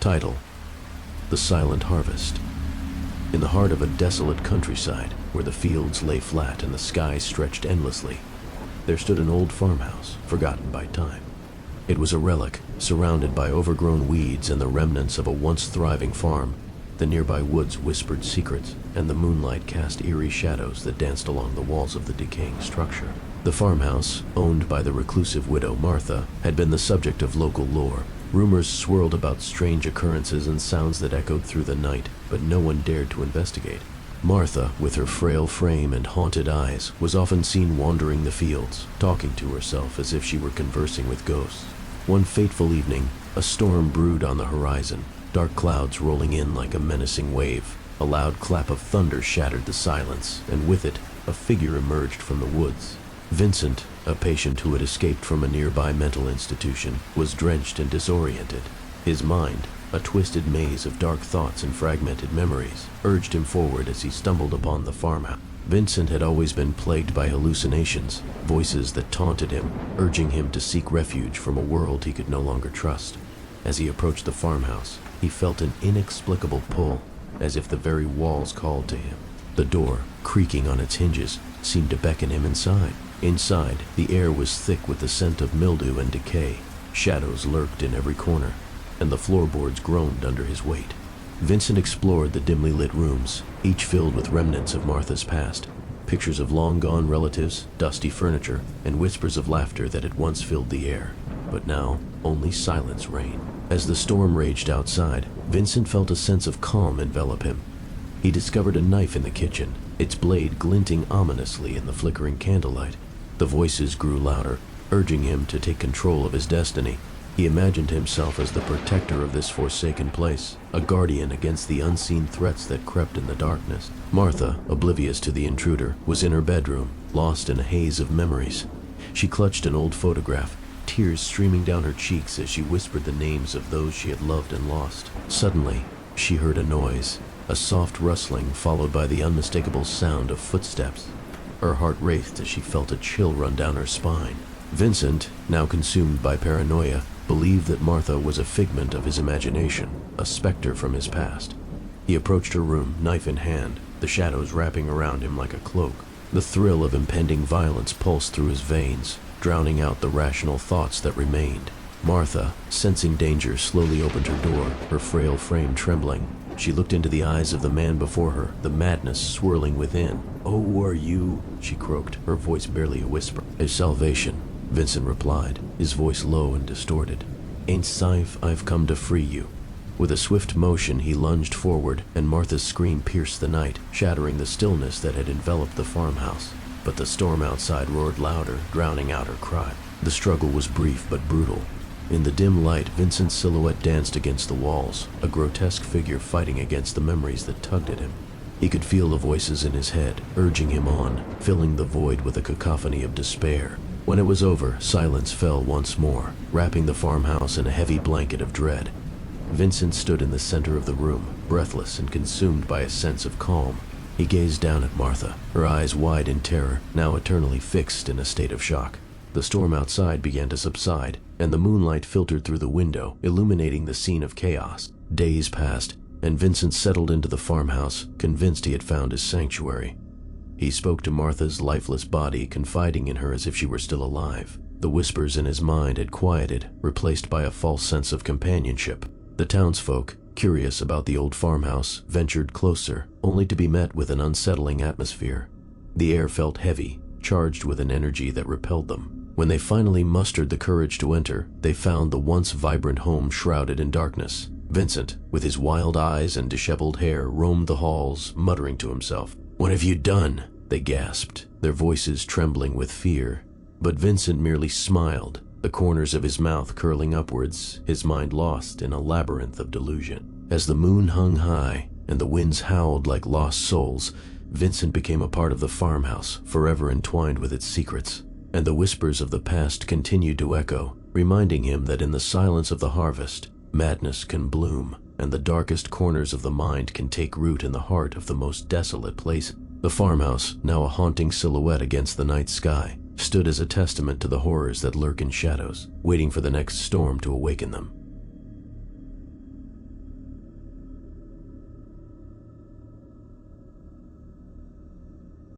Title: The Silent Harvest. In the heart of a desolate countryside, where the fields lay flat and the sky stretched endlessly, there stood an old farmhouse, forgotten by time. It was a relic, surrounded by overgrown weeds and the remnants of a once thriving farm. The nearby woods whispered secrets, and the moonlight cast eerie shadows that danced along the walls of the decaying structure. The farmhouse, owned by the reclusive widow Martha, had been the subject of local lore. Rumors swirled about strange occurrences and sounds that echoed through the night, but no one dared to investigate. Martha, with her frail frame and haunted eyes, was often seen wandering the fields, talking to herself as if she were conversing with ghosts. One fateful evening, a storm brewed on the horizon, dark clouds rolling in like a menacing wave. A loud clap of thunder shattered the silence, and with it, a figure emerged from the woods. Vincent, a patient who had escaped from a nearby mental institution, was drenched and disoriented. His mind, a twisted maze of dark thoughts and fragmented memories, urged him forward as he stumbled upon the farmhouse. Vincent had always been plagued by hallucinations, voices that taunted him, urging him to seek refuge from a world he could no longer trust. As he approached the farmhouse, he felt an inexplicable pull, as if the very walls called to him. The door, creaking on its hinges, seemed to beckon him inside. Inside, the air was thick with the scent of mildew and decay. Shadows lurked in every corner, and the floorboards groaned under his weight. Vincent explored the dimly lit rooms, each filled with remnants of Martha's past. Pictures of long-gone relatives, dusty furniture, and whispers of laughter that had once filled the air. But now, only silence reigned. As the storm raged outside, Vincent felt a sense of calm envelop him. He discovered a knife in the kitchen, its blade glinting ominously in the flickering candlelight. The voices grew louder, urging him to take control of his destiny. He imagined himself as the protector of this forsaken place, a guardian against the unseen threats that crept in the darkness. Martha, oblivious to the intruder, was in her bedroom, lost in a haze of memories. She clutched an old photograph, tears streaming down her cheeks as she whispered the names of those she had loved and lost. Suddenly, she heard a noise, a soft rustling followed by the unmistakable sound of footsteps. Her heart raced as she felt a chill run down her spine. Vincent, now consumed by paranoia, believed that Martha was a figment of his imagination, a specter from his past. He approached her room, knife in hand, the shadows wrapping around him like a cloak. The thrill of impending violence pulsed through his veins, drowning out the rational thoughts that remained. Martha, sensing danger, slowly opened her door, her frail frame trembling. She looked into the eyes of the man before her, the madness swirling within. "Oh, who are you?" she croaked, her voice barely a whisper. "His salvation," Vincent replied, his voice low and distorted. "Ain't safe, I've come to free you." With a swift motion, he lunged forward, and Martha's scream pierced the night, shattering the stillness that had enveloped the farmhouse. But the storm outside roared louder, drowning out her cry. The struggle was brief but brutal. In the dim light, Vincent's silhouette danced against the walls, a grotesque figure fighting against the memories that tugged at him. He could feel the voices in his head, urging him on, filling the void with a cacophony of despair. When it was over, silence fell once more, wrapping the farmhouse in a heavy blanket of dread. Vincent stood in the center of the room, breathless and consumed by a sense of calm. He gazed down at Martha, her eyes wide in terror, now eternally fixed in a state of shock. The storm outside began to subside, and the moonlight filtered through the window, illuminating the scene of chaos. Days passed, and Vincent settled into the farmhouse, convinced he had found his sanctuary. He spoke to Martha's lifeless body, confiding in her as if she were still alive. The whispers in his mind had quieted, replaced by a false sense of companionship. The townsfolk, curious about the old farmhouse, ventured closer, only to be met with an unsettling atmosphere. The air felt heavy, charged with an energy that repelled them. When they finally mustered the courage to enter, they found the once vibrant home shrouded in darkness. Vincent, with his wild eyes and disheveled hair, roamed the halls, muttering to himself. "What have you done?" they gasped, their voices trembling with fear. But Vincent merely smiled, the corners of his mouth curling upwards, his mind lost in a labyrinth of delusion. As the moon hung high and the winds howled like lost souls, Vincent became a part of the farmhouse, forever entwined with its secrets. And the whispers of the past continued to echo, reminding him that in the silence of the harvest, madness can bloom, and the darkest corners of the mind can take root in the heart of the most desolate place. The farmhouse, now a haunting silhouette against the night sky, stood as a testament to the horrors that lurk in shadows, waiting for the next storm to awaken them.